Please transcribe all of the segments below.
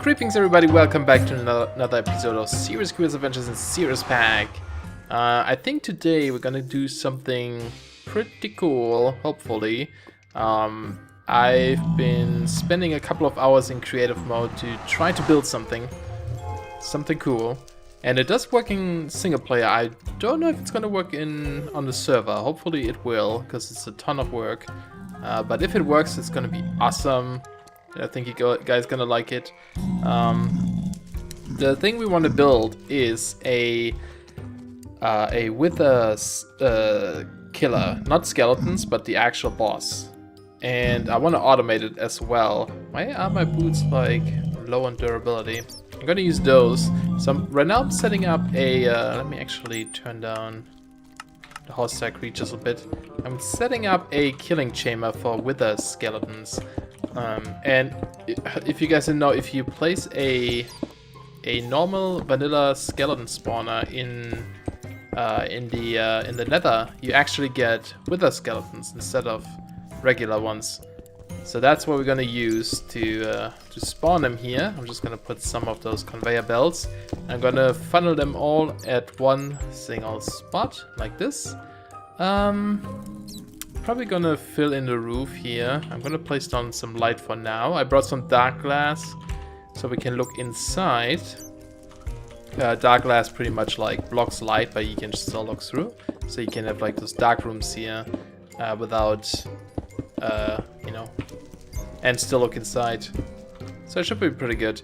Greetings everybody, welcome back to another episode of Serious Adventures in SeriousPack. I think today we're gonna do something pretty cool, hopefully. I've been spending a couple of hours in creative mode to try to build something cool. And it does work in single player. I don't know if it's gonna work on the server. Hopefully it will, because it's a ton of work. But if it works, it's gonna be awesome. I think you guys gonna like it. The thing we want to build is a wither killer, not skeletons, but the actual boss. And I want to automate it as well. Why are my boots like low on durability? I'm gonna use those. So right now I'm setting up a. Let me actually turn down the horse stack reach just a bit. I'm setting up a killing chamber for wither skeletons. And if you guys didn't know, if you place a normal vanilla skeleton spawner in the nether, you actually get wither skeletons instead of regular ones. So that's what we're gonna use to spawn them here. I'm just gonna put some of those conveyor belts. I'm gonna funnel them all at one single spot like this. Probably gonna fill in the roof here. I'm gonna place down some light for now. I brought some dark glass so we can look inside. Dark glass pretty much like blocks light, but you can still look through. So you can have like those dark rooms here without, you know, and still look inside. So it should be pretty good.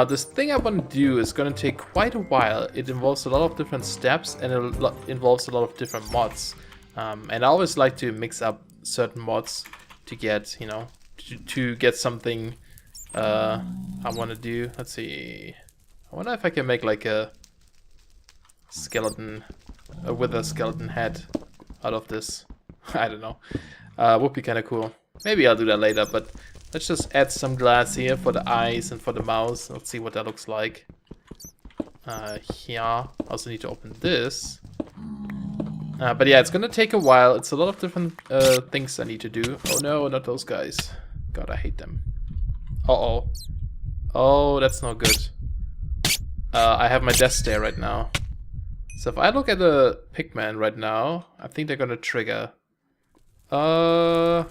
This thing I want to do is gonna take quite a while. It involves a lot of different steps and it involves a lot of different mods. And I always like to mix up certain mods to get, you know, to get something I want to do. Let's see. I wonder if I can make like a skeleton, a wither skeleton head out of this. I don't know. Would be kind of cool. Maybe I'll do that later, but let's just add some glass here for the eyes and for the mouth. Let's see what that looks like. Here. I also need to open this. But yeah, it's gonna take a while. It's a lot of different things I need to do. Oh no, not those guys. God, I hate them. Uh-oh. Oh, that's not good. I have my death stare right now. So if I look at the pigman right now, I think they're gonna trigger. So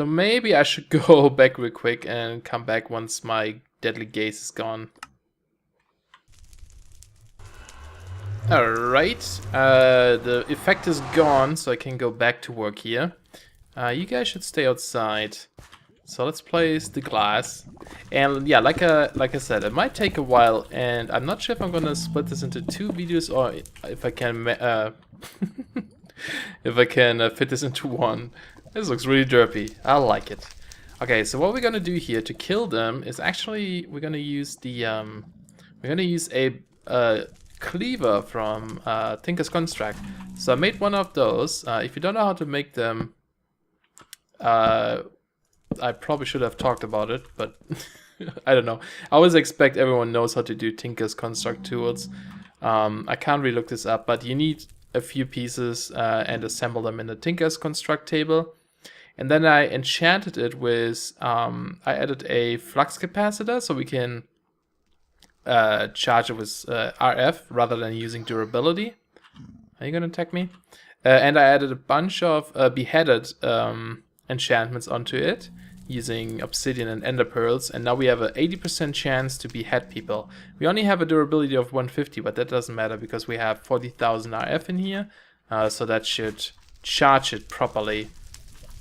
maybe I should go back real quick and come back once my deadly gaze is gone. Alright, the effect is gone, so I can go back to work here. You guys should stay outside. So let's place the glass. And yeah, like I said, it might take a while, and I'm not sure if I'm gonna split this into 2 videos or if I can if I can fit this into one. This looks really derpy. I like it. Okay, so what we're gonna do here to kill them is actually we're gonna use a cleaver from Tinker's Construct. So I made one of those. If you don't know how to make them, I probably should have talked about it, but I don't know. I always expect everyone knows how to do Tinker's Construct tools. I can't really look this up, but you need a few pieces and assemble them in the Tinker's Construct table. And then I enchanted it with, I added a flux capacitor so we can charge it with RF rather than using durability. Are you gonna attack me? And I added a bunch of beheaded enchantments onto it using obsidian and ender pearls, and now we have an 80% chance to behead people. We only have a durability of 150, but that doesn't matter because we have 40,000 RF in here, so that should charge it properly.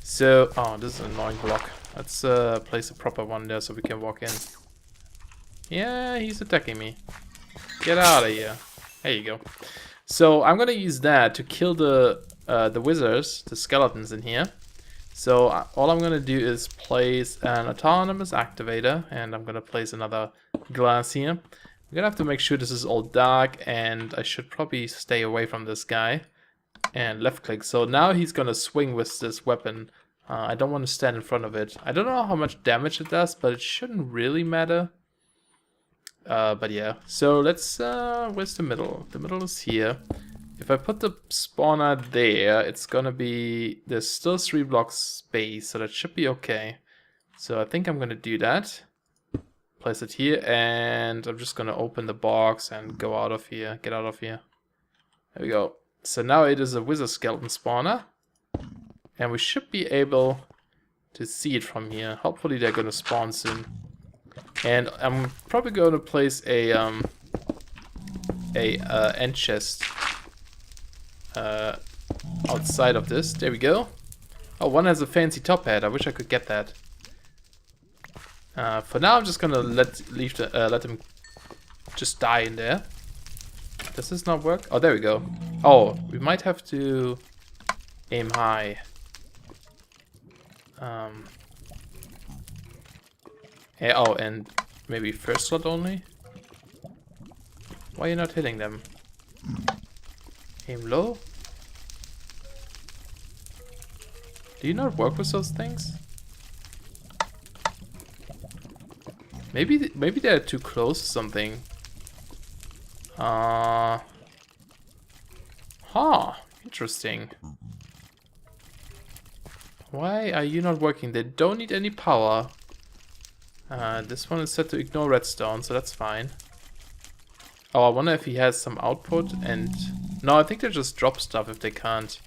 So, oh, this is an annoying block. Let's place a proper one there so we can walk in. Yeah, he's attacking me. Get out of here. There you go. So I'm gonna use that to kill the wizards, the skeletons in here. So all I'm gonna do is place an autonomous activator, and I'm gonna place another glass here. I'm gonna have to make sure this is all dark, and I should probably stay away from this guy. And left click. So now he's gonna swing with this weapon. I don't want to stand in front of it. I don't know how much damage it does, but it shouldn't really matter. But yeah, so let's, where's the middle? The middle is here. If I put the spawner there, it's gonna be, there's still 3 blocks space, so that should be okay. So I think I'm gonna do that. place it here, and I'm just gonna open the box and go out of here. Get out of here. There we go. So now it is a wizard skeleton spawner, and we should be able to see it from here. Hopefully they're gonna spawn soon. And I'm probably gonna place a end chest outside of this. There we go. Oh, one has a fancy top hat. I wish I could get that. For now, I'm just gonna let him just die in there. Does this not work? Oh, there we go. Oh, we might have to aim high. Yeah, oh, and maybe first slot only? Why are you not hitting them? Aim low? Do you not work with those things? Maybe they're too close to something. Huh, interesting. Why are you not working? They don't need any power. This one is set to ignore redstone, so that's fine. Oh, I wonder if he has some output and... No, I think they just drop stuff if they can't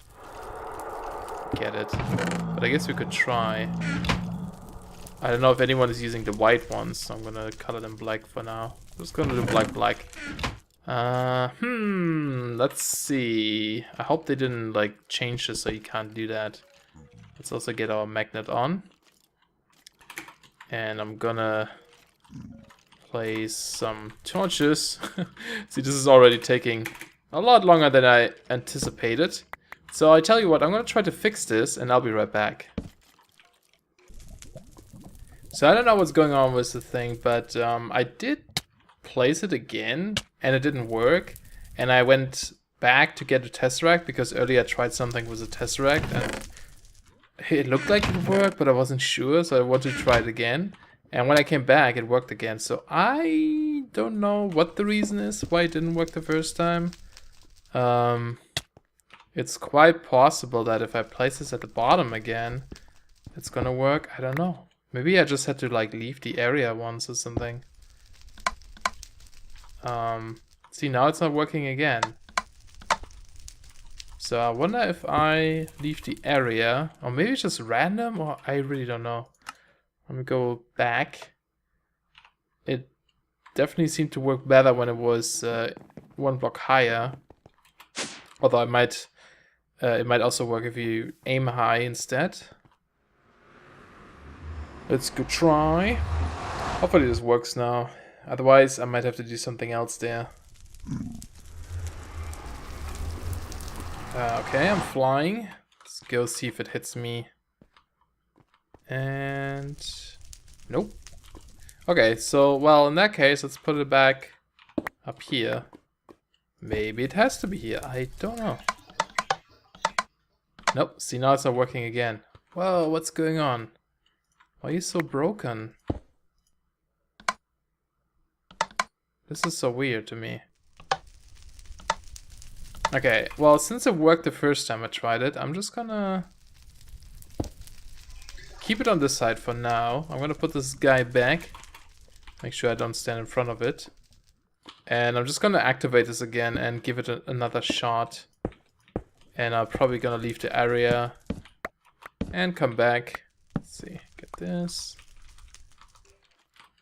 get it. But I guess we could try. I don't know if anyone is using the white ones, so I'm gonna color them black for now. I'm just gonna do black. Let's see. I hope they didn't like change this so you can't do that. Let's also get our magnet on. And I'm gonna place some torches. See, this is already taking a lot longer than I anticipated. So I tell you what, I'm gonna try to fix this and I'll be right back. So I don't know what's going on with the thing, but I did place it again and it didn't work. And I went back to get a tesseract because earlier I tried something with a tesseract and it looked like it worked, but I wasn't sure, so I wanted to try it again. And when I came back, it worked again. So I don't know what the reason is why it didn't work the first time. It's quite possible that if I place this at the bottom again, it's gonna work. I don't know. Maybe I just had to like leave the area once or something. See, now it's not working again. So I wonder if I leave the area, or maybe it's just random, or I really don't know. Let me go back. It definitely seemed to work better when it was one block higher. Although it might also work if you aim high instead. Let's go try. Hopefully this works now. Otherwise, I might have to do something else there. Okay, I'm flying. Let's go see if it hits me. And... nope. Okay, so, well, in that case, let's put it back up here. Maybe it has to be here. I don't know. Nope, see, now it's not working again. Whoa, what's going on? Why are you so broken? This is so weird to me. Okay, well, since it worked the first time I tried it, I'm just gonna keep it on this side for now. I'm gonna put this guy back. Make sure I don't stand in front of it. And I'm just gonna activate this again and give it another shot. And I'm probably gonna leave the area and come back. Let's see, get this.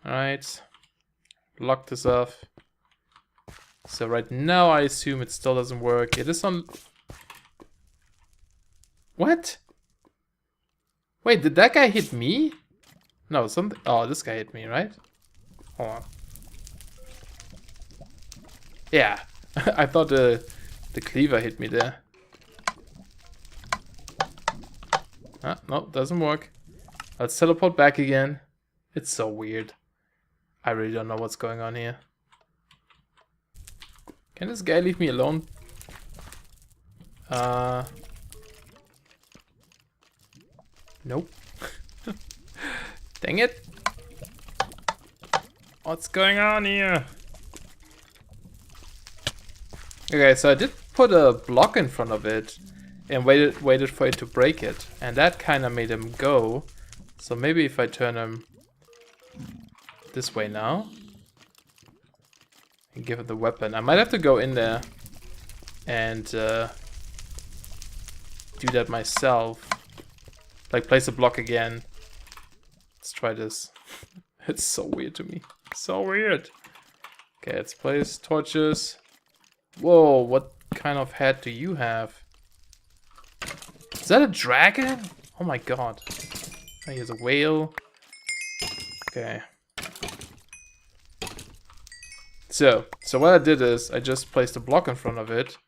Alright, lock this off. So right now I assume it still doesn't work. It is on... What? Wait, did that guy hit me? No, something... Oh, this guy hit me, right? Hold on. Yeah, I thought the cleaver hit me there. Ah, no, doesn't work. Let's teleport back again. It's so weird. I really don't know what's going on here. Can this guy leave me alone? Nope. Dang it. What's going on here? Okay, so I did put a block in front of it and waited for it to break it. And that kind of made him go. So maybe if I turn him this way now. And give it the weapon. I might have to go in there and do that myself. Like place a block again. Let's try this. It's so weird to me. So weird. Okay, let's place torches. Whoa, what kind of head do you have? Is that a dragon? Oh my god. Oh, here's a whale. Okay. So what I did is I just placed a block in front of it,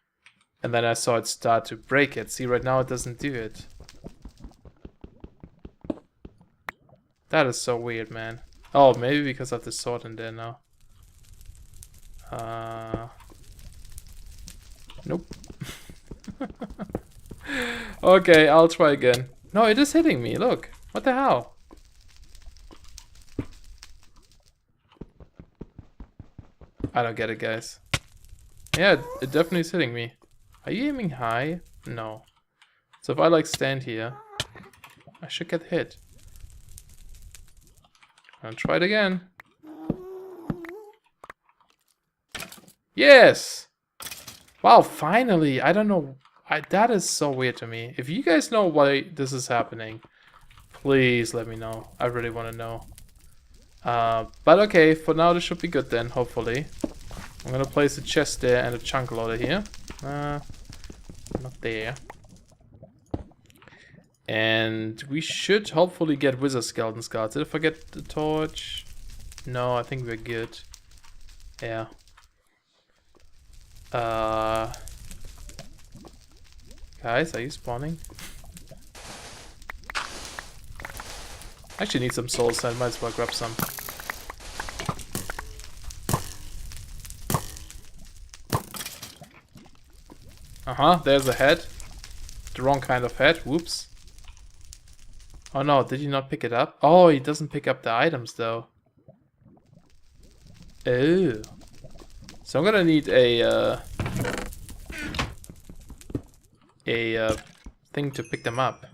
and then I saw it start to break it. See, right now it doesn't do it. That is so weird, man. Oh, maybe because I have the sword in there now. Nope. Okay, I'll try again. No, it is hitting me, look. What the hell? I don't get it, guys. Yeah, it definitely is hitting me. Are you aiming high? No. So if I like stand here, I should get hit. I'll try it again. Yes! Wow, finally! I don't know. That is so weird to me. If you guys know why this is happening, please let me know. I really want to know. But okay, for now this should be good then, hopefully. I'm gonna place a chest there and a chunk loader here. Not there. And we should hopefully get wizard skeleton skulls. Did I forget the torch? No, I think we're good. Yeah. Guys, are you spawning? I actually need some souls, so I might as well grab some. There's a head. The wrong kind of head, whoops. Oh no, did he not pick it up? Oh, he doesn't pick up the items though. Oh. So I'm gonna need a thing to pick them up.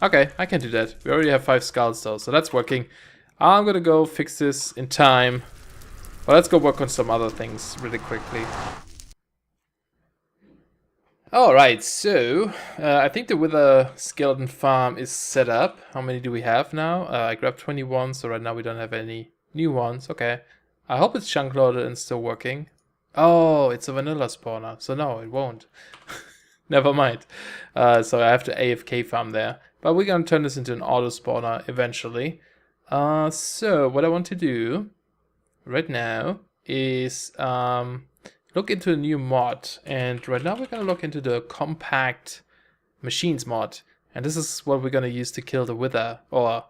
Okay, I can do that. We already have 5 skulls though, so that's working. I'm gonna go fix this in time. Well, let's go work on some other things really quickly. Alright, so I think the wither skeleton farm is set up. How many do we have now? I grabbed 21, so right now we don't have any new ones. Okay. I hope it's chunk loaded and still working. Oh, it's a vanilla spawner, so no, it won't. Never mind. So I have to AFK farm there. But we're gonna turn this into an auto spawner eventually. So what I want to do right now is look into a new mod, and right now we're gonna look into the compact machines mod, and this is what we're gonna use to kill the wither, or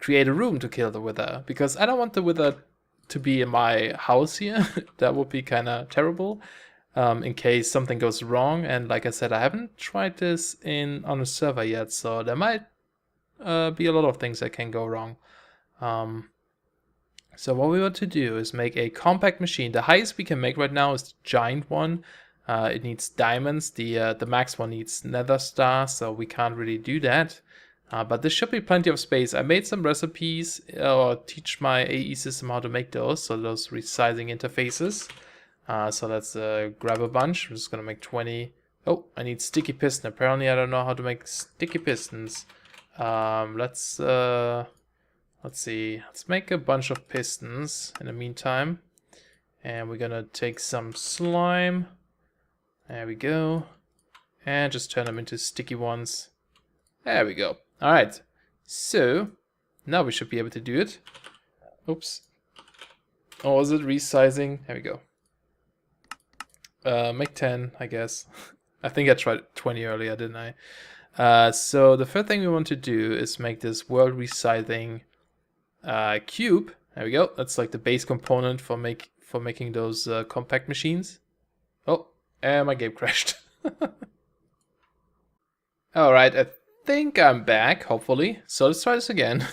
create a room to kill the wither, because I don't want the wither to be in my house here. That would be kind of terrible in case something goes wrong. And like I said, I haven't tried this on a server yet, so there might be a lot of things that can go wrong. So what we want to do is make a compact machine. The highest we can make right now is the giant one. It needs diamonds. The max one needs nether stars, so we can't really do that. But there should be plenty of space. I made some recipes or teach my AE system how to make those. So those resizing interfaces. So let's grab a bunch. I'm just gonna make 20. Oh, I need sticky piston. Apparently I don't know how to make sticky pistons. Let's see. Let's make a bunch of pistons in the meantime. And we're gonna take some slime. There we go. And just turn them into sticky ones. There we go. Alright. So, now we should be able to do it. Oops. Oh, was it resizing? There we go. Make 10, I guess. I think I tried 20 earlier, didn't I? So the first thing we want to do is make this world resizing cube. There we go. That's like the base component for making those compact machines. Oh, and my game crashed. Alright, I think I'm back, hopefully. So let's try this again.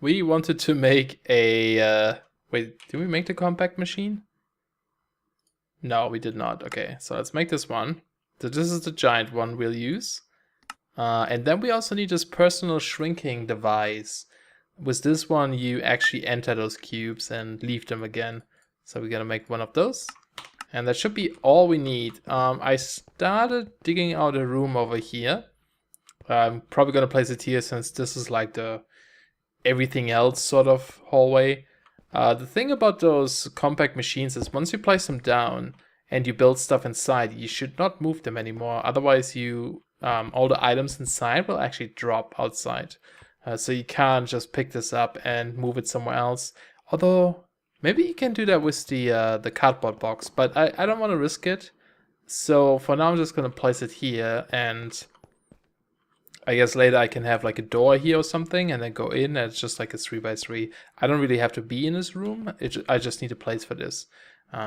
We wanted to make a... wait, did we make the compact machine? No, we did not. Okay, so let's make this one. So this is the giant one we'll use. And then we also need this personal shrinking device. with this one, you actually enter those cubes and leave them again. So we're gonna make one of those. And that should be all we need. I started digging out a room over here. I'm probably gonna place it here since this is like the everything else sort of hallway. The thing about those compact machines is once you place them down and you build stuff inside, you should not move them anymore. Otherwise, you all the items inside will actually drop outside. So you can't just pick this up and move it somewhere else. Although maybe you can do that with the cardboard box, but I don't want to risk it. So for now, I'm just gonna place it here, and I guess later I can have like a door here or something, and then go in, and it's just like a 3x3. I don't really have to be in this room. I just need a place for this.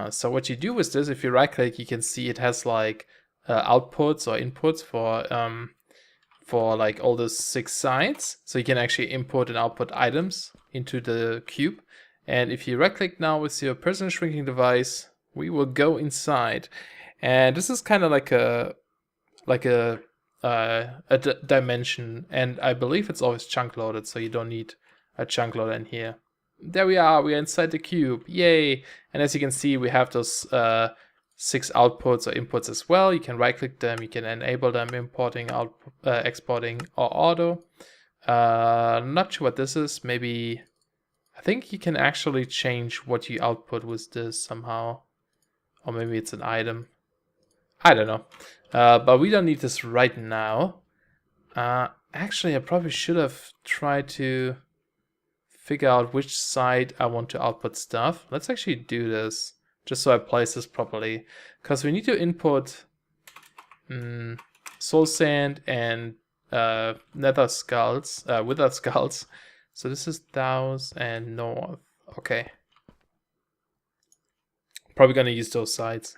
So what you do with this, if you right click, you can see it has like outputs or inputs for like all the 6 sides. So you can actually import and output items into the cube. And if you right click now with your person shrinking device, we will go inside. And this is kind of like a dimension, and I believe it's always chunk loaded, so you don't need a chunk loader in here. There we are inside the cube, yay! And as you can see, we have those 6 outputs or inputs as well. You can right click them, you can enable them, importing, exporting, or auto. Not sure what this is. Maybe I think you can actually change what you output with this somehow, or maybe it's an item. I don't know, but we don't need this right now. Actually, I probably should have tried to figure out which side I want to output stuff. Let's actually do this, just so I place this properly, because we need to input soul sand and nether skulls, wither skulls. So this is south and north. Okay, probably gonna use those sides.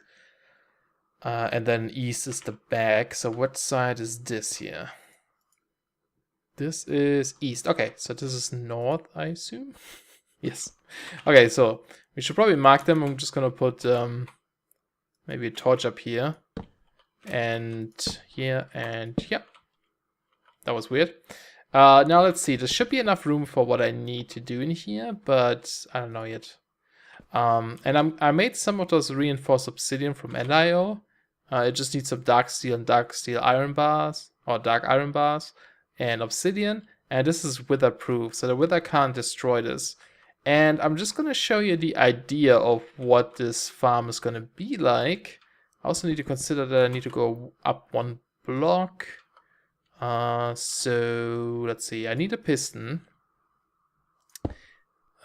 And then east is the back. So what side is this here? This is east. Okay, so this is north, I assume. Yes. Okay, so we should probably mark them. I'm just gonna put maybe a torch up here and here, and yeah, that was weird. Now let's see. There should be enough room for what I need to do in here, but I don't know yet. And I made some of those reinforced obsidian from NIO. It just needs some dark steel and dark steel iron bars, or dark iron bars, and obsidian. And this is wither proof, so the wither can't destroy this. And I'm just gonna show you the idea of what this farm is gonna be like. I also need to consider that I need to go up 1 block. So let's see. I need a piston.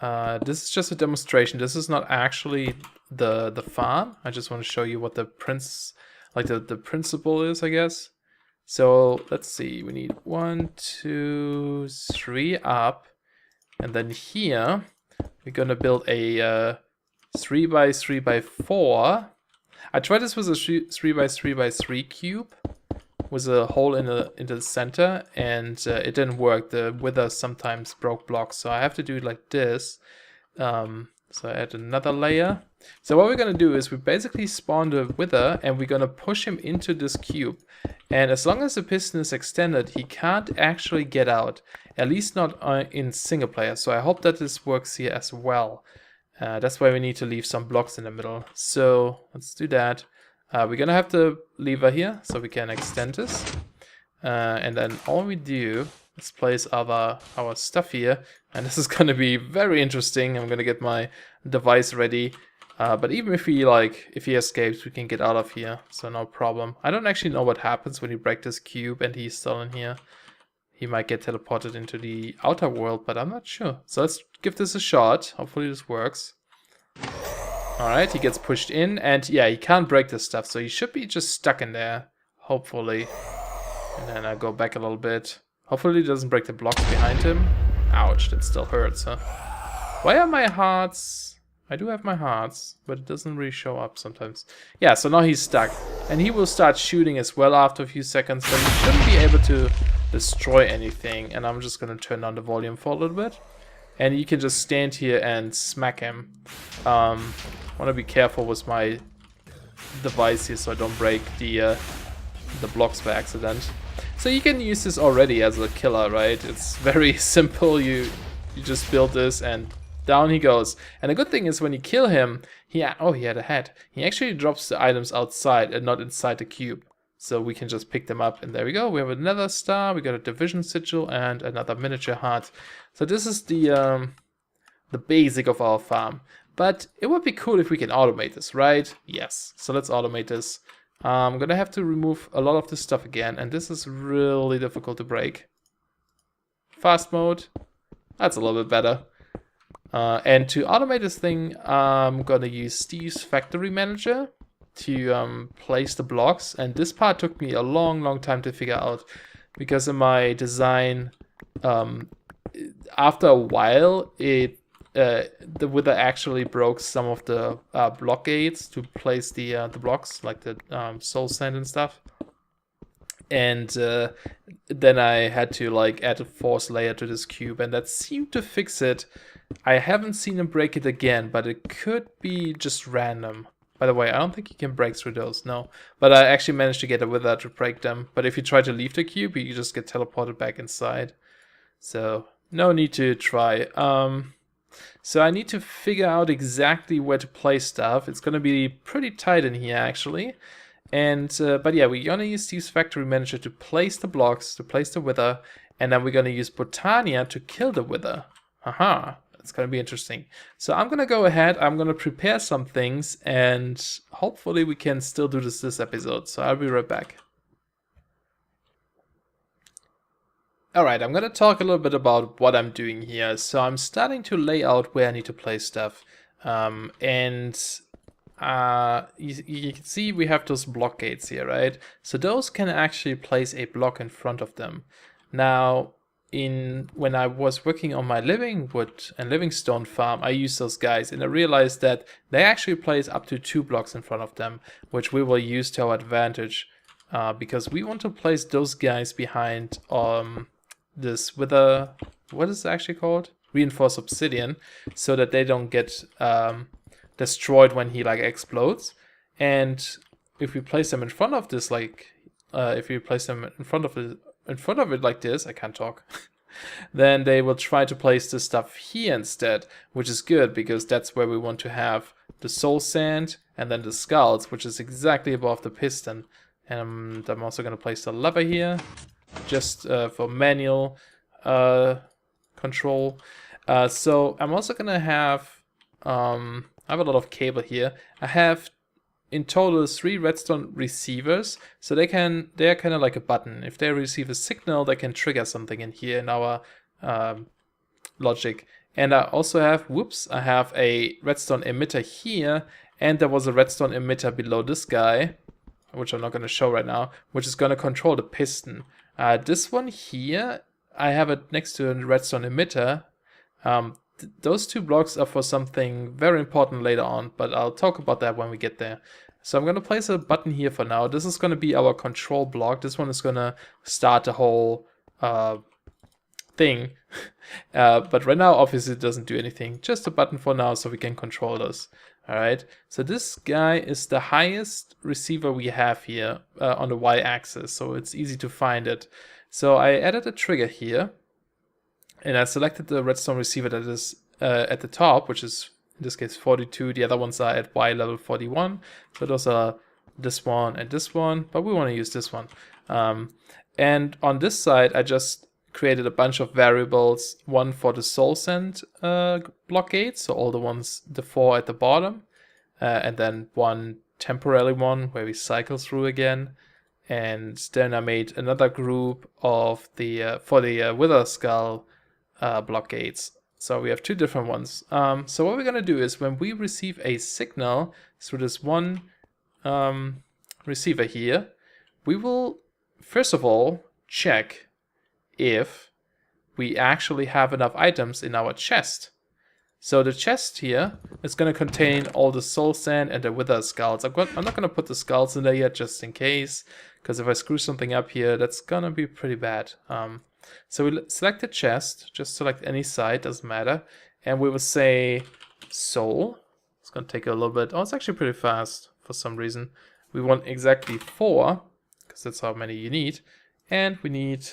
This is just a demonstration. This is not actually the farm. I just want to show you what the the principle is, I guess. So let's see. We need 1, 2, 3 up, and then here we're gonna build a 3x3x4. I tried this with a 3x3x3 cube with a hole into the center, and it didn't work. The wither sometimes broke blocks, so I have to do it like this. So I add another layer. So what we're gonna do is we basically spawn the wither, and we're gonna push him into this cube. And as long as the piston is extended, he can't actually get out, at least not in single player. So I hope that this works here as well. That's why we need to leave some blocks in the middle. So let's do that. We're gonna have the lever here, so we can extend this. And then all we do is place our stuff here. And this is gonna be very interesting. I'm gonna get my device ready. But even if he escapes, we can get out of here, so no problem. I don't actually know what happens when you break this cube and he's still in here. He might get teleported into the outer world, but I'm not sure. So let's give this a shot. Hopefully this works. Alright, he gets pushed in, and yeah, he can't break this stuff, so he should be just stuck in there, hopefully. And then I go back a little bit. Hopefully he doesn't break the blocks behind him. Ouch, that still hurts, huh? Why are my hearts... I do have my hearts, but it doesn't really show up sometimes. Yeah, so now he's stuck. And he will start shooting as well after a few seconds, but he shouldn't be able to destroy anything. And I'm just gonna turn down the volume for a little bit. And you can just stand here and smack him. I want to be careful with my device here so I don't break the blocks by accident. So you can use this already as a killer, right? It's very simple. You you just build this and down he goes. And the good thing is when you kill him, he had a head. He actually drops the items outside and not inside the cube. So we can just pick them up, and there we go. We have another star, we got a division sigil, and another miniature heart. So this is the basic of our farm. But it would be cool if we can automate this, right? Yes. So let's automate this. I'm gonna have to remove a lot of this stuff again, and this is really difficult to break. Fast mode. That's a little bit better. And to automate this thing, I'm gonna use Steve's Factory Manager to place the blocks, and this part took me a long time to figure out, because in my design, after a while, the Wither actually broke some of the block gates to place the blocks, like the soul sand and stuff. And then I had to like add a force layer to this cube, and that seemed to fix it. I haven't seen him break it again, but it could be just random. By the way, I don't think you can break through those, no. But I actually managed to get a Wither to break them. But if you try to leave the cube, you just get teleported back inside. So, no need to try. So I need to figure out exactly where to place stuff. It's going to be pretty tight in here, actually. And but yeah, we're going to use Steve's Factory Manager to place the blocks, to place the Wither. And then we're going to use Botania to kill the Wither. Haha. It's going to be interesting. So I'm going to go ahead, I'm going to prepare some things, and hopefully we can still do this episode. So I'll be right back. Alright, I'm going to talk a little bit about what I'm doing here. So I'm starting to lay out where I need to place stuff. You can see we have those block gates here, right? So those can actually place a block in front of them. Now, when I was working on my living wood and living stone farm, I used those guys, and I realized that they actually place up to 2 blocks in front of them, which we will use to our advantage, because we want to place those guys behind this Wither, what is it actually called? Reinforced obsidian, so that they don't get destroyed when he like explodes. And if we place them in front of this, like if we place them in front of it like this, I can't talk, then they will try to place the stuff here instead, which is good because that's where we want to have the soul sand and then the skulls, which is exactly above the piston. And I'm also going to place the lever here, just for manual control. So I'm also going to have, I have a lot of cable here. I have in total 3 redstone receivers, so they are kind of like a button. If they receive a signal, they can trigger something in here in our logic. And I also have, I have a redstone emitter here, and there was a redstone emitter below this guy, which I'm not going to show right now, which is going to control the piston. This one here, I have it next to a redstone emitter. Those 2 blocks are for something very important later on, but I'll talk about that when we get there. So I'm going to place a button here for now. This is going to be our control block. This one is going to start the whole thing. But right now, obviously, it doesn't do anything. Just a button for now so we can control this. Alright, so this guy is the highest receiver we have here on the y-axis, so it's easy to find it. So I added a trigger here. And I selected the redstone receiver that is at the top, which is in this case 42. The other ones are at Y level 41. So those are this one and this one, but we want to use this one. And on this side, I just created a bunch of variables. One for the soul sand block gate, so all the ones, the 4 at the bottom, and then one temporary one where we cycle through again. And then I made another group of the for the Wither skull block gates. So we have 2 different ones. So what we're going to do is when we receive a signal through this one receiver here, we will first of all check if we actually have enough items in our chest. So the chest here is going to contain all the soul sand and the Wither skulls. I'm not going to put the skulls in there yet just in case, because if I screw something up here, that's going to be pretty bad. So we select the chest, just select any side, doesn't matter. And we will say soul. It's going to take a little bit. Oh, it's actually pretty fast for some reason. We want exactly 4, because that's how many you need. And we need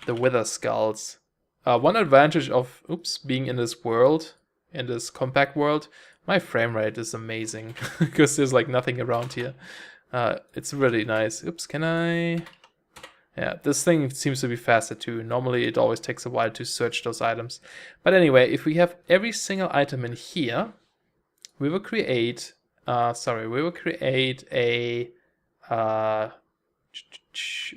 the Wither skulls one advantage of being in this world, in this compact world, my frame rate is amazing because there's like nothing around here. It's really nice. Oops, can I? Yeah, this thing seems to be faster too. Normally it always takes a while to search those items. But anyway, if we have every single item in here, we will create, a,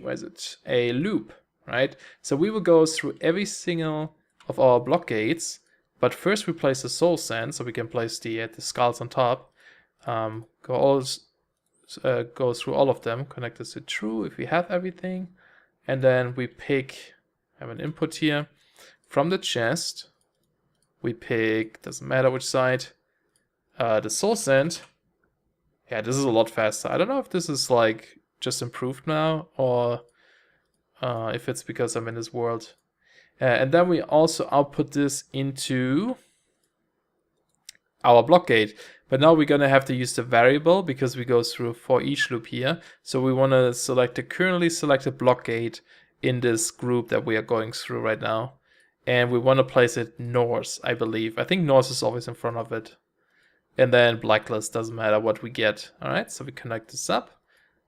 where is it? A loop, right? So we will go through every single of our block gates, but first we place the soul sand, so we can place the skulls on top. Go through all of them, connect this to true if we have everything. And then we pick, have an input here, from the chest, we pick, doesn't matter which side, the soul sand. Yeah, this is a lot faster. I don't know if this is like just improved now, or if it's because I'm in this world. And then we also output this into our block gate. But now we're gonna have to use the variable because we go through for each loop here. So we want to select the currently selected block gate in this group that we are going through right now. And we want to place it north, I believe. I think north is always in front of it. And then blacklist, doesn't matter what we get. All right, so we connect this up.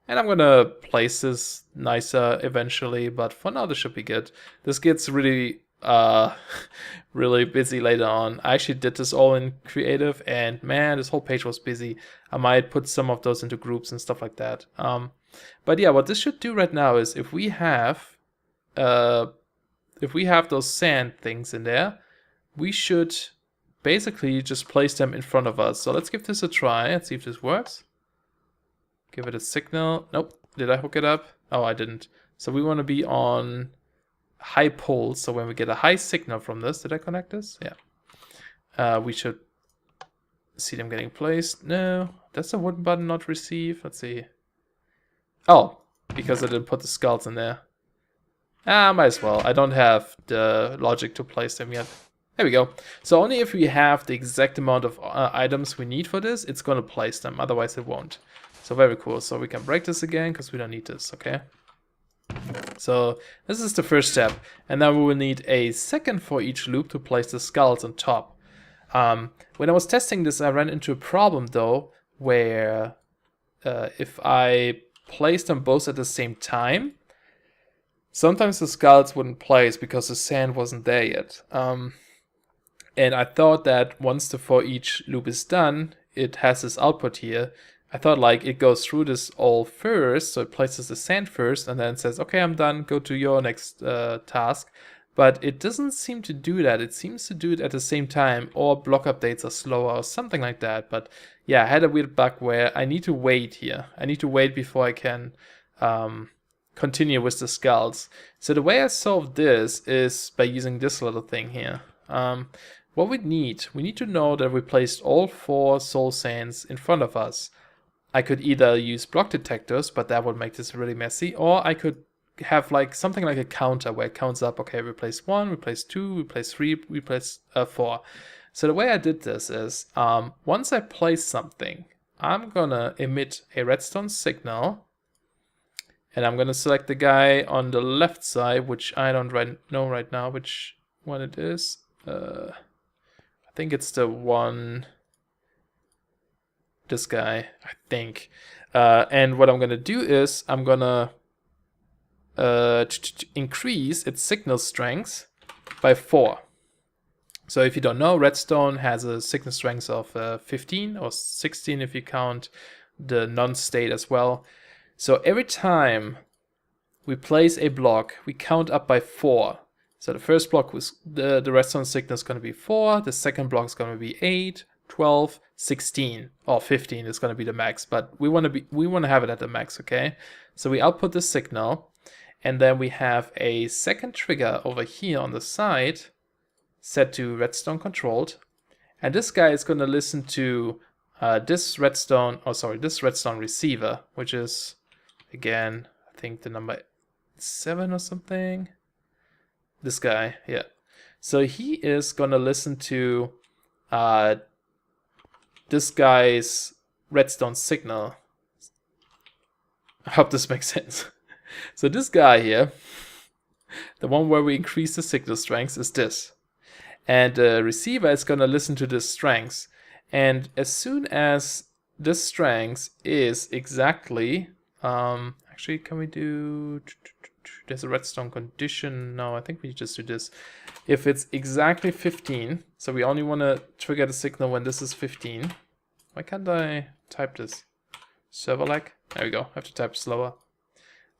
And I'm gonna place this nicer eventually, but for now this should be good. This gets really really busy later on. I actually did this all in creative, and man, this whole page was busy. I might put some of those into groups and stuff like that. But yeah, what this should do right now is if we have those sand things in there, we should basically just place them in front of us. So let's give this a try and see if this works. Give it a signal. Nope. Did I hook it up? Oh, I didn't. So we want to be on high pulse, so when we get a high signal from this, did I connect this? Yeah. We should see them getting placed. No, that's a wooden button, not receive. Let's see. Oh, because I didn't put the skulls in there. Might as well. I don't have the logic to place them yet. There we go. So only if we have the exact amount of items we need for this, it's going to place them. Otherwise it won't. So very cool. So we can break this again because we don't need this, okay? So this is the first step, and then we will need a second for each loop to place the skulls on top. When I was testing this, I ran into a problem though, where if I place them both at the same time, sometimes the skulls wouldn't place because the sand wasn't there yet. And I thought that once the for each loop is done, it has this output here. I thought like it goes through this all first, so it places the sand first and then says, okay, I'm done, go to your next task. But it doesn't seem to do that. It seems to do it at the same time, or block updates are slower or something like that. But yeah, I had a weird bug where I need to wait here. I need to wait before I can continue with the skulls. So the way I solved this is by using this little thing here. What we need to know that we placed all 4 soul sands in front of us. I could either use block detectors, but that would make this really messy, or I could have like something like a counter where it counts up, okay, we place 1, we place 2, we place 3, we place 4. So the way I did this is, once I place something, I'm gonna emit a redstone signal, and I'm gonna select the guy on the left side, which I don't know right now which one it is. I think it's the one, this guy, I think. And what I'm gonna do is I'm gonna increase its signal strength by 4. So if you don't know, redstone has a signal strength of 15 or 16 if you count the non-state as well. So every time we place a block, we count up by 4. So the first block was the redstone signal is going to be 4, the second block is going to be 8, 12, 16, or 15 is going to be the max, but we want to have it at the max, okay? So we output the signal, and then we have a second trigger over here on the side set to redstone controlled, and this guy is going to listen to this redstone receiver, which is again I think the number 7 or something. This guy, yeah. So he is going to listen to this guy's redstone signal. I hope this makes sense. So this guy here The one where we increase the signal strength is this. And the receiver is going to listen to this strength. And as soon as this strength is exactly... actually, can we do... There's a redstone condition. No, I think we just do this. If it's exactly 15, so we only want to trigger the signal when this is 15. Why can't I type this? Server lag? There we go. I have to type slower.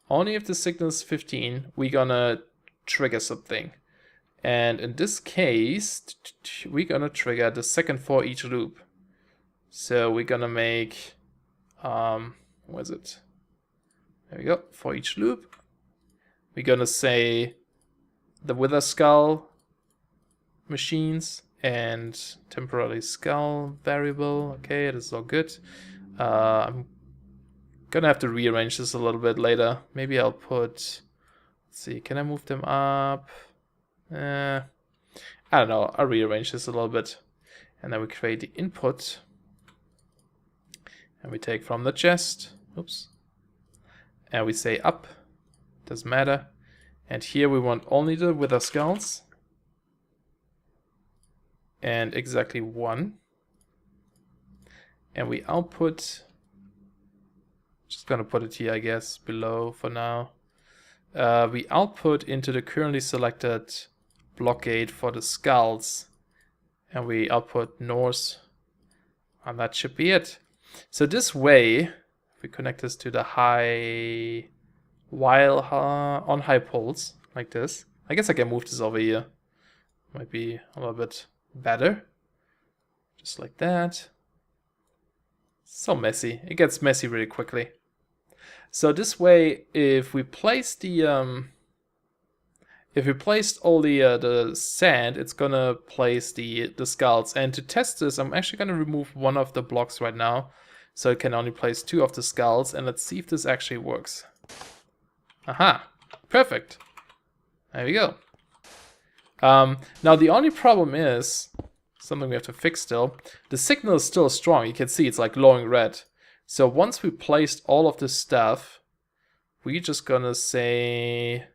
Only if the signal is 15, we're gonna trigger something. And in this case, we're gonna trigger the second for each loop. So we're gonna make, what is it? There we go, for each loop. We're gonna say the wither skull machines and temporarily skull variable. Okay, this is all good. I'm gonna have to rearrange this a little bit later. Maybe I'll put, let's see, can I move them up? I don't know, I'll rearrange this a little bit. And then we create the input. And we take from the chest, oops. And we say up, doesn't matter. And here we want only the wither skulls. And exactly 1. And we output, just gonna put it here, I guess, below for now. We output into the currently selected block gate for the skulls. And we output north. And that should be it. So this way, if we connect this to the high, while on high poles, like this. I guess I can move this over here. Might be a little bit better. Just like that. So messy. It gets messy really quickly. So this way, if we place the if we placed all the sand, it's gonna place the skulls. And to test this, I'm actually gonna remove one of the blocks right now, so it can only place 2 of the skulls. And let's see if this actually works. Aha! Perfect. There we go. Now the only problem is something we have to fix still. The signal is still strong. You can see it's like glowing red. So once we placed all of this stuff, we're just gonna say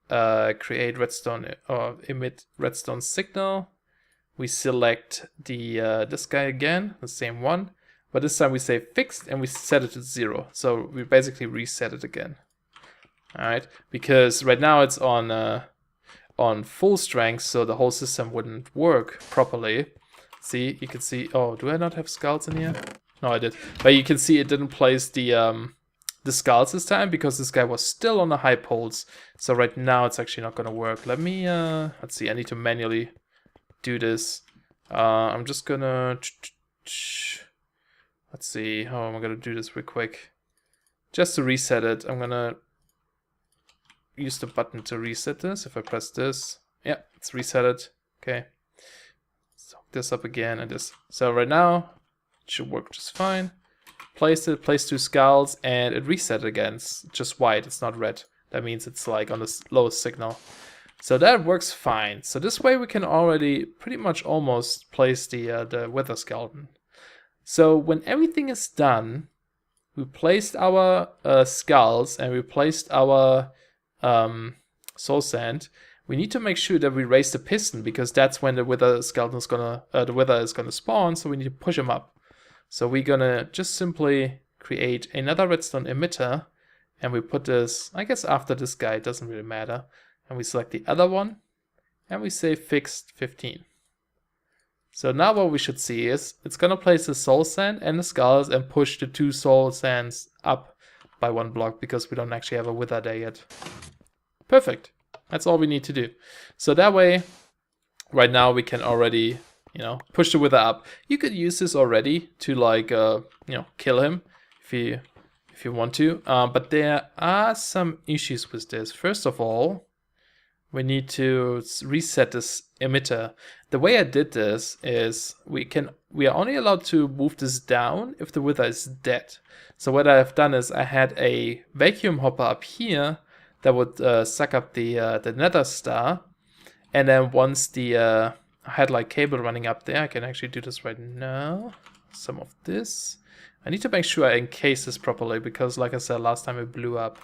create redstone or emit redstone signal. We select the this guy again, the same one, but this time we say fixed and we set it to 0. So we basically reset it again. All right, because right now it's on full strength, so the whole system wouldn't work properly. See, you can see. Oh, do I not have skulls in here? No, I did. But you can see it didn't place the skulls this time because this guy was still on the high poles. So right now it's actually not gonna work. Let me let's see. I need to manually do this. I'm just gonna let's see. How am I gonna do this real quick? Just to reset it, I'm gonna use the button to reset this. If I press this, yeah, it's reset it. Okay. So this up again and this. So right now it should work just fine. Place it, place 2 skulls, and it reset again. It's just white, it's not red. That means it's like on the lowest signal. So that works fine. So this way we can already pretty much almost place the wither skeleton. So when everything is done, we placed our skulls and we placed our soul sand. We need to make sure that we raise the piston because that's when the wither skeleton is gonna, the wither is gonna spawn. So we need to push him up. So we're gonna just simply create another redstone emitter, and we put this, I guess after this guy, it doesn't really matter. And we select the other one, and we say fixed 15. So now what we should see is it's gonna place the soul sand and the skulls and push the 2 soul sands up by 1 block because we don't actually have a wither there yet. Perfect. That's all we need to do. So that way, right now we can already, you know, push the wither up. You could use this already to like, you know, kill him if you want to. But there are some issues with this. First of all, we need to reset this emitter. The way I did this is we are only allowed to move this down if the wither is dead. So what I have done is I had a vacuum hopper up here that would suck up the nether star, and then once I had like cable running up there, I can actually do this right now. Some of this. I need to make sure I encase this properly because, like I said last time, it blew up.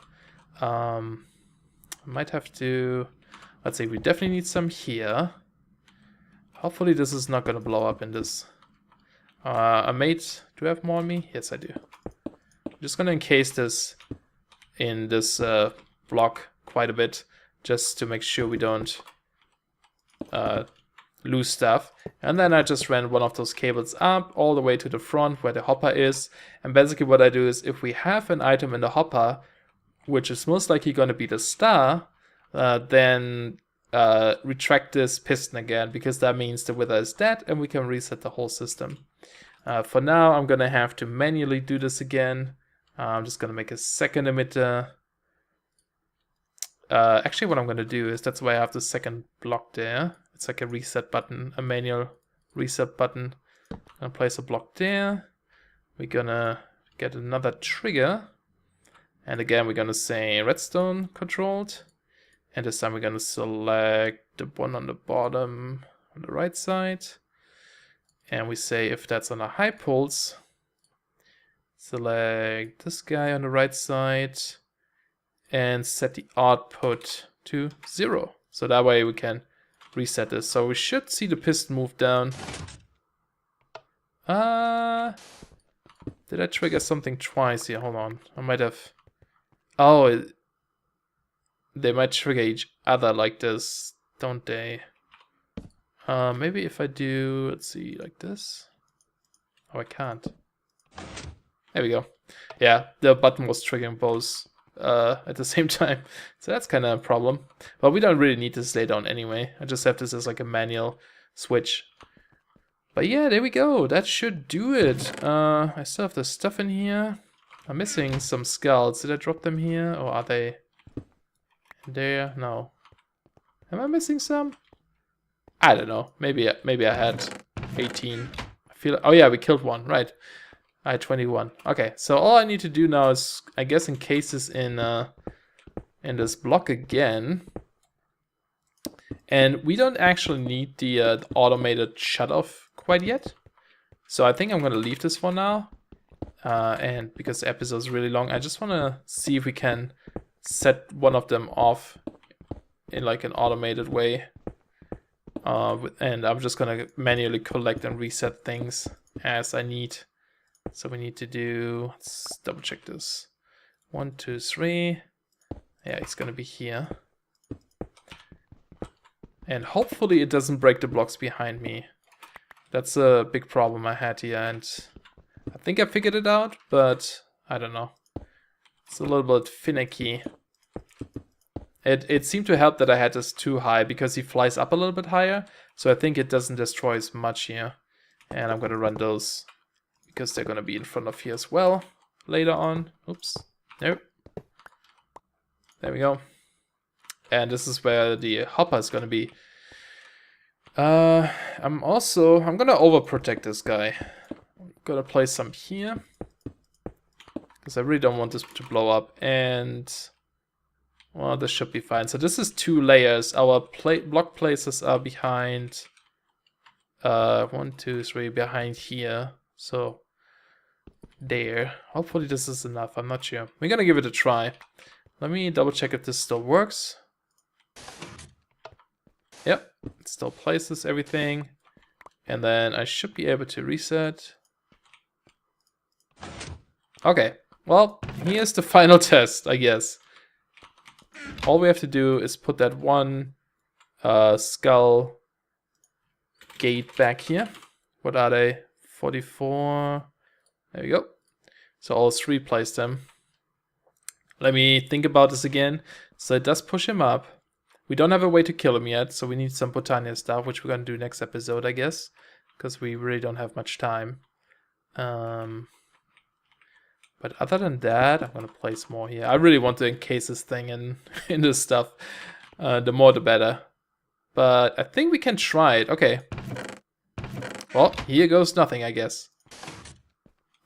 Might have to... Let's see, we definitely need some here. Hopefully this is not going to blow up in this. A mate, do I have more on me? Yes, I do. I'm just going to encase this in this block quite a bit, just to make sure we don't lose stuff. And then I just ran one of those cables up all the way to the front where the hopper is. And basically what I do is, if we have an item in the hopper, which is most likely going to be the star, then retract this piston again, because that means the wither is dead and we can reset the whole system. For now, I'm going to have to manually do this again. I'm just going to make a second emitter. Actually, what I'm going to do is, that's why I have the second block there. It's like a reset button, a manual reset button. I'm going to place a block there. We're going to get another trigger. And again, we're going to say redstone controlled. And this time we're going to select the one on the bottom on the right side. And we say if that's on a high pulse, select this guy on the right side and set the output to 0. So that way we can reset this. So we should see the piston move down. Did I trigger something twice here? Hold on. I might have... Oh, they might trigger each other like this, don't they? Maybe if I do, let's see, like this. Oh, I can't. There we go. Yeah, the button was triggering both at the same time. So that's kind of a problem. But we don't really need this later on anyway. I just have this as like a manual switch. But yeah, there we go. That should do it. I still have the stuff in here. I'm missing some skulls. Did I drop them here? Or are they in there? No. Am I missing some? I don't know. Maybe I had 18. I feel. Oh yeah, we killed one. Right. I had 21. Okay. So all I need to do now is, I guess, encase this in this block again. And we don't actually need the automated shutoff quite yet. So I think I'm going to leave this for now. And because the episode is really long, I just want to see if we can set one of them off in like an automated way. And I'm just going to manually collect and reset things as I need. So we need to do, let's double check this. 1, 2, 3. Yeah, it's going to be here. And hopefully it doesn't break the blocks behind me. That's a big problem I had here, and I think I figured it out, but I don't know. It's a little bit finicky. It seemed to help that I had this too high, because he flies up a little bit higher, so I think it doesn't destroy as much here. And I'm going to run those, because they're going to be in front of here as well later on. Oops. Nope. There we go. And this is where the hopper is going to be. I'm going to overprotect this guy. I'm going to place some here, because I really don't want this to blow up. And, well, this should be fine. So this is 2 layers. Our block places are behind, 1, 2, 3, behind here. So, there. Hopefully this is enough. I'm not sure. We're going to give it a try. Let me double check if this still works. Yep, it still places everything. And then I should be able to reset. Okay, well, here's the final test, I guess. All we have to do is put that one skull gate back here. What are they? 44. There we go. So all 3 place them. Let me think about this again. So it does push him up. We don't have a way to kill him yet, so we need some Botania stuff, which we're going to do next episode, I guess. Because we really don't have much time. But other than that, I'm going to place more here. I really want to encase this thing in this stuff. The more the better. But I think we can try it. Okay. Well, here goes nothing, I guess.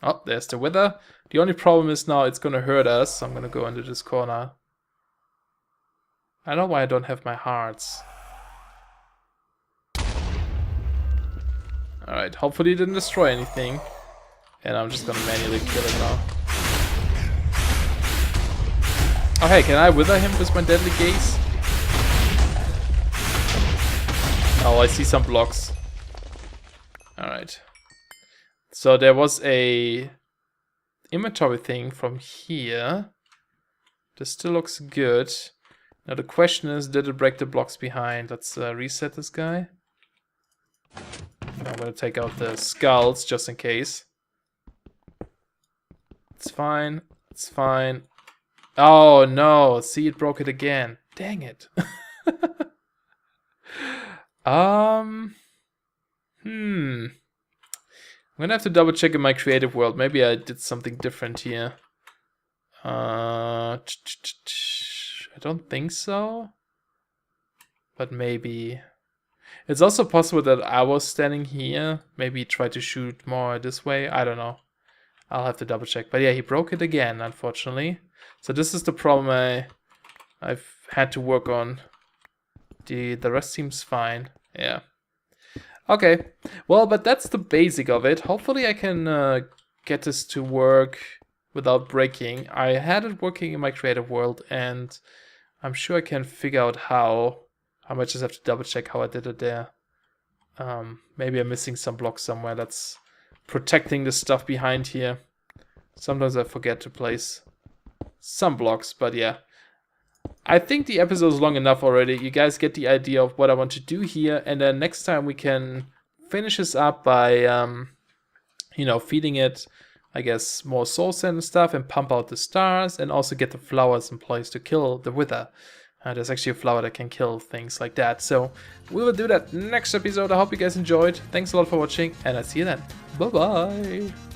Oh, there's the wither. The only problem is now it's going to hurt us. So I'm going to go into this corner. I don't know why I don't have my hearts. Alright, hopefully it didn't destroy anything. And I'm just gonna manually kill it now. Oh hey, can I wither him with my deadly gaze? Oh, I see some blocks. Alright. So there was a inventory thing from here. This still looks good. Now the question is, did it break the blocks behind? Let's reset this guy. I'm gonna take out the skulls just in case. It's fine. It's fine. Oh no! See, it broke it again. Dang it. I'm gonna have to double check in my creative world. Maybe I did something different here. I don't think so. But maybe. It's also possible that I was standing here. Maybe try to shoot more this way. I don't know. I'll have to double check. But yeah, he broke it again, unfortunately. So this is the problem I've had to work on. The rest seems fine. Yeah. Okay. Well, but that's the basic of it. Hopefully I can get this to work without breaking. I had it working in my creative world, and I'm sure I can figure out how. I might just have to double check how I did it there. Maybe I'm missing some blocks somewhere that's protecting the stuff behind here. Sometimes I forget to place some blocks, but yeah. I think the episode is long enough already. You guys get the idea of what I want to do here, and then next time we can finish this up by, you know, feeding it, I guess, more soul sand and stuff, and pump out the stars, and also get the flowers in place to kill the wither. There's actually a flower that can kill things like that. So we will do that next episode. I hope you guys enjoyed. Thanks a lot for watching, and I'll see you then. Bye bye.